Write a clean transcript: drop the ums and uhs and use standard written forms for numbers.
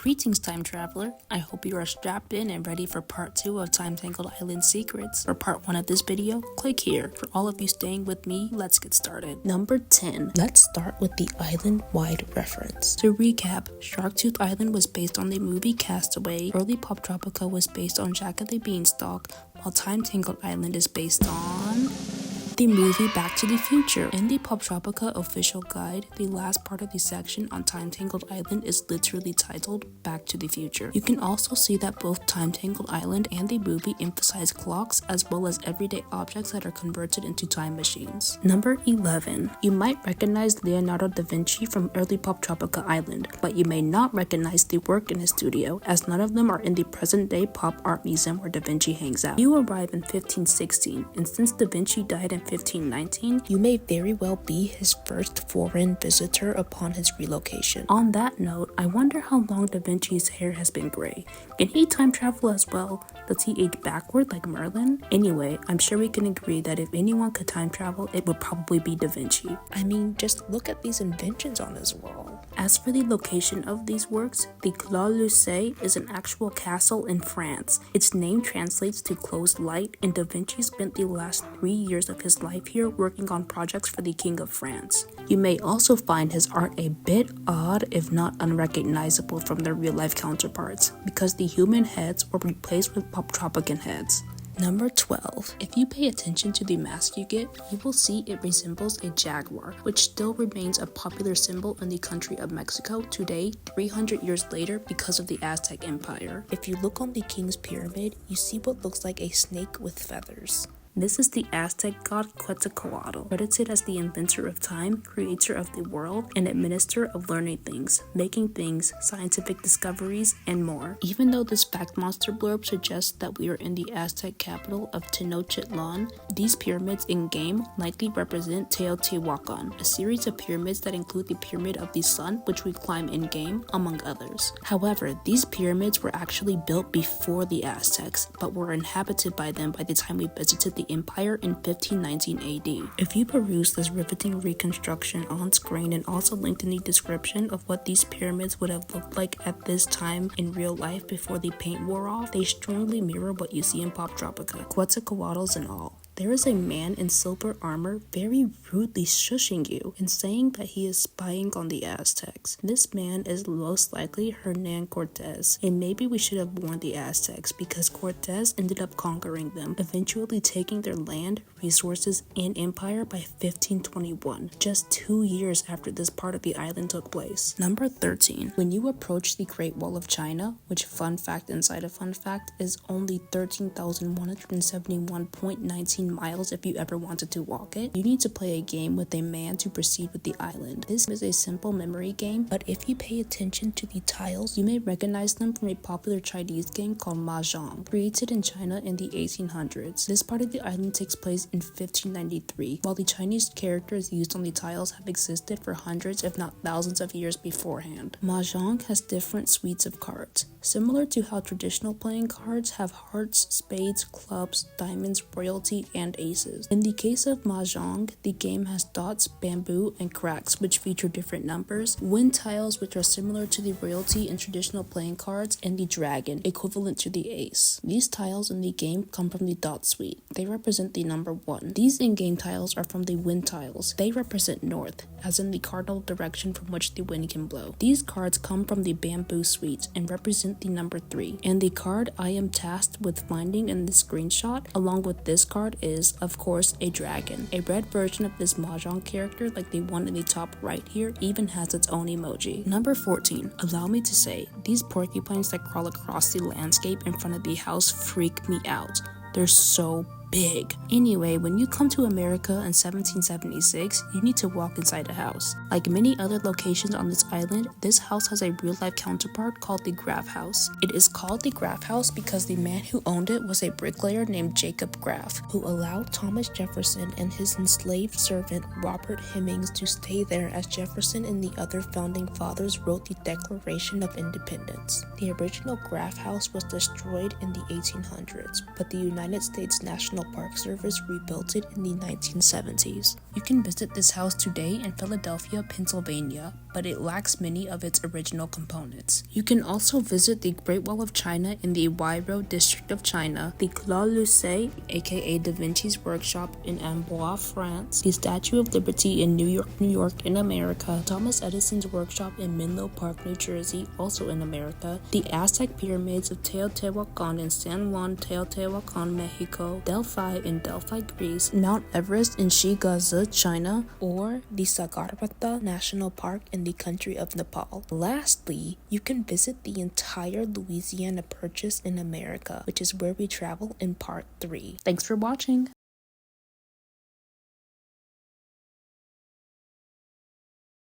Greetings, time traveler. I hope you are strapped in and ready for part 2 of Tangled Island Secrets. For part 1 of this video, click here. For all of you staying with me, let's get started. Number 10. Let's start with the island-wide reference. To recap, Sharktooth Island was based on the movie Castaway, early Poptropica was based on Jack of the Beanstalk, while Tangled Island is based on the movie Back to the Future. In the Poptropica official guide, the last part of the section on Tangled Island is literally titled Back to the Future. You can also see that both Tangled Island and the movie emphasize clocks as well as everyday objects that are converted into time machines. Number 11. You might recognize Leonardo da Vinci from early Poptropica Island, but you may not recognize the work in his studio, as none of them are in the present-day pop art museum where da Vinci hangs out. You arrive in 1516, and since da Vinci died in 1519, you may very well be his first foreign visitor upon his relocation. On that note, I wonder how long Da Vinci's hair has been gray. Can he time travel as well? Does he age backward like Merlin? Anyway, I'm sure we can agree that if anyone could time travel, it would probably be Da Vinci. I mean, just look at these inventions on his wall. As for the location of these works, the Clos Lucé is an actual castle in France. Its name translates to closed light, and Da Vinci spent the last 3 years of his life here working on projects for the King of France. You may also find his art a bit odd, if not unrecognizable from their real-life counterparts, because the human heads were replaced with Poptropican heads. Number 12. If you pay attention to the mask you get, you will see it resembles a jaguar, which still remains a popular symbol in the country of Mexico today, 300 years later, because of the Aztec Empire. If you look on the king's pyramid, you see what looks like a snake with feathers. This is the Aztec god Quetzalcoatl, credited as the inventor of time, creator of the world, and administrator of learning things, making things, scientific discoveries, and more. Even though this fact monster blurb suggests that we are in the Aztec capital of Tenochtitlan, these pyramids in-game likely represent Teotihuacan, a series of pyramids that include the Pyramid of the Sun, which we climb in-game, among others. However, these pyramids were actually built before the Aztecs, but were inhabited by them by the time we visited the Empire in 1519 AD. If you peruse this riveting reconstruction on screen and also linked in the description of what these pyramids would have looked like at this time in real life before the paint wore off, they strongly mirror what you see in Poptropica, Quetzalcoatl's and all. There is a man in silver armor very rudely shushing you and saying that he is spying on the Aztecs. This man is most likely Hernan Cortez, and maybe we should have warned the Aztecs because Cortez ended up conquering them, eventually taking their land, resources, and empire by 1521, just 2 years after this part of the island took place. Number 13. When you approach the Great Wall of China, which fun fact inside a fun fact is only 13,171.19 miles if you ever wanted to walk it, you need to play a game with a man to proceed with the island. This is a simple memory game, but if you pay attention to the tiles, you may recognize them from a popular Chinese game called Mahjong, created in China in the 1800s. This part of the island takes place in 1593, while the Chinese characters used on the tiles have existed for hundreds if not thousands of years beforehand. Mahjong has different suites of cards, similar to how traditional playing cards have hearts, spades, clubs, diamonds, royalty, and aces. In the case of Mahjong, the game has dots, bamboo, and cracks, which feature different numbers, wind tiles, which are similar to the royalty in traditional playing cards, and the dragon, equivalent to the ace. These tiles in the game come from the dot suite. They represent the number 1. These in-game tiles are from the wind tiles. They represent north, as in the cardinal direction from which the wind can blow. These cards come from the bamboo suite and represent the number 3. And the card I am tasked with finding in this screenshot, along with this card, is, of course, a dragon. A red version of this Mahjong character, like the one in the top right here, even has its own emoji. Number 14. Allow me to say, these porcupines that crawl across the landscape in front of the house freak me out. They're so big. Anyway, when you come to America in 1776, you need to walk inside a house. Like many other locations on this island, this house has a real-life counterpart called the Graff House. It is called the Graff House because the man who owned it was a bricklayer named Jacob Graff, who allowed Thomas Jefferson and his enslaved servant Robert Hemings to stay there as Jefferson and the other founding fathers wrote the Declaration of Independence. The original Graff House was destroyed in the 1800s, but the United States National Park Service rebuilt it in the 1970s. You can visit this house today in Philadelphia, Pennsylvania, but it lacks many of its original components. You can also visit the Great Wall of China in the Huairou district of China, the Clos Lucé, aka Da Vinci's workshop in Amboise, France, the Statue of Liberty in New York in America, Thomas Edison's workshop in Menlo Park, New Jersey, also in America, the Aztec pyramids of Teotihuacan in San Juan, Teotihuacan, Mexico, Delphi in Delphi, Greece, Mount Everest in Shigaze, China, or the Sagarmatha National Park in the country of Nepal. Lastly, you can visit the entire Louisiana Purchase in America, which is where we travel in part 3. Thanks for watching!